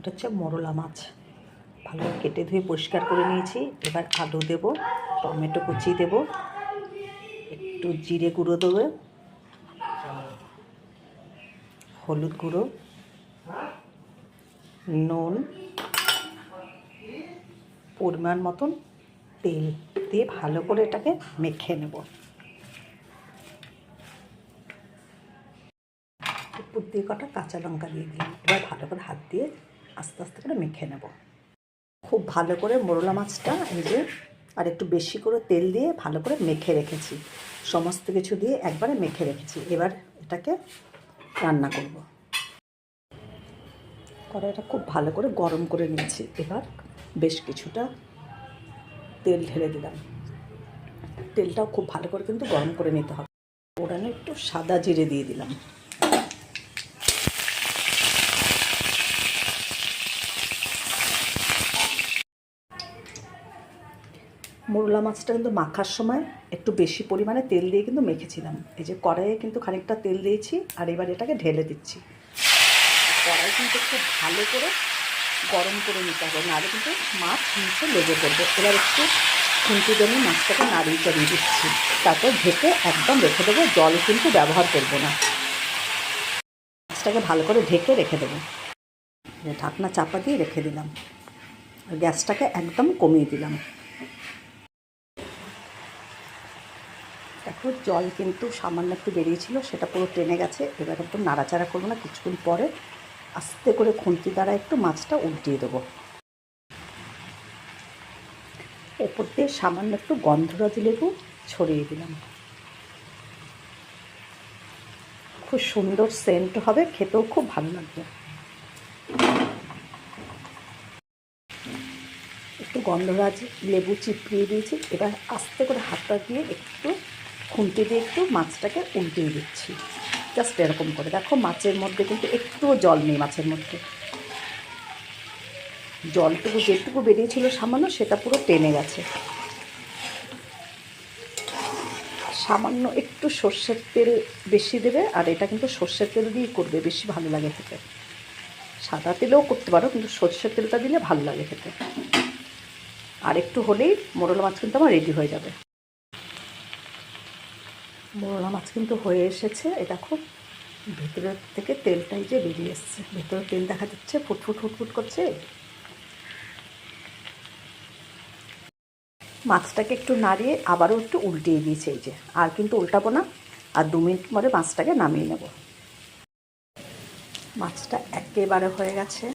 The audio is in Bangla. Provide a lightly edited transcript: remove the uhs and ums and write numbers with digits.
এটা হচ্ছে মোরলা মাছ, ভালো কেটে ধুয়ে পরিষ্কার করে নিয়েছি। এবার আলু দেব, টমেটো কুচি দেব, একটু জিরে গুঁড়ো দেবো, হলুদ গুঁড়ো, নুন, পরিমাণ মতন তেল দিয়ে ভালো করে এটাকে মেখে নেব। উপর দিয়ে কটা কাঁচা লঙ্কা দিয়ে দিলাম। এবার ভালো করে হাত দিয়ে আস্তে আস্তে করে মেখে নেব। খুব ভালো করে মোরলা মাছটা এই যে আর একটু বেশি করে তেল দিয়ে ভালো করে মেখে রেখেছি, সমস্ত কিছু দিয়ে একবারে মেখে রেখেছি। এবার এটাকে রান্না করব। কড়াইটা খুব ভালো করে গরম করে নিয়েছি। এবার বেশ কিছুটা তেল ঢেলে দিলাম। তেলটাও খুব ভালো করে কিন্তু গরম করে নিতে হবে। ফোড়নে একটু সাদা জিরে দিয়ে দিলাম। মোরলা মাছটা কিন্তু মাখার সময় একটু বেশি পরিমাণে তেল দিয়ে কিন্তু মেখেছিলাম। এই যে কড়াইয়ে কিন্তু খানিকটা তেল দিয়েছি, আর এবার এটাকে ঢেলে দিচ্ছি। কড়াই কিন্তু খুব ভালো করে গরম করে নিতে হবে, নাহলে কিন্তু মাছ নিচে লেগে পড়বে। এবার একটু খুন্তি দিয়ে মাছটাকে নাড়িয়ে চাড়িয়ে দিচ্ছি, তারপর ঢেকে একদম রেখে দেবো। জল কিন্তু ব্যবহার করবো না। মাছটাকে ভালো করে ঢেকে রেখে দেবো। ঢাকনা চাপা দিয়ে রেখে দিলাম, আর গ্যাসটাকে একদম কমিয়ে দিলাম। দেখো জল কিন্তু সামান্য একটু বেরিয়েছিল, সেটা পুরো টেনে গেছে। এবার একটু নাড়াচাড়া করবো না, কিছুক্ষণ পরে আস্তে করে খুন্তি দ্বারা একটু মাছটা উল্টিয়ে দেবো। ওপর দিয়ে সামান্য একটু গন্ধরাজ লেবু ছড়িয়ে দিলাম। খুব সুন্দর সেন্ট হবে, খেতেও খুব ভালো লাগবে। একটু গন্ধরাজ লেবু চিপড়িয়ে দিয়েছি। এবার আস্তে করে হাতটা দিয়ে একটু খুন্তি দিয়ে একটু মাছটাকে উল্টিয়ে দিচ্ছি, জাস্ট এরকম করে। দেখো মাছের মধ্যে কিন্তু একটুও জল নেই। মাছের মধ্যে জলটুকু যেটুকু বেরিয়েছিল সামান্য, সেটা পুরো টেনে গেছে। সামান্য একটু সর্ষের তেল বেশি দেবে, আর এটা কিন্তু সর্ষের তেল দিয়েই করবে, বেশি ভালো লাগে খেতে। সাদা তেলেও করতে পারো, কিন্তু সর্ষের তেলটা দিলে ভালো লাগে খেতে। আর একটু হলেই মোরলা মাছ কিন্তু আমার রেডি হয়ে যাবে। মোরলা মাছ কিন্তু হয়ে এসেছে। এই দেখো ভেতরের থেকে তেলটাই যে বেরিয়ে এসছে, ভেতরে তেল দেখা যাচ্ছে, ফুটফুট ফুটফুট করছে। মাছটাকে একটু নাড়িয়ে আবারও একটু উল্টিয়ে দিয়েছে এই যে। আর কিন্তু উল্টাবো না, আর 2 মিনিট পরে মাছটাকে নামিয়ে নেব। মাছটা একেবারে হয়ে গেছে।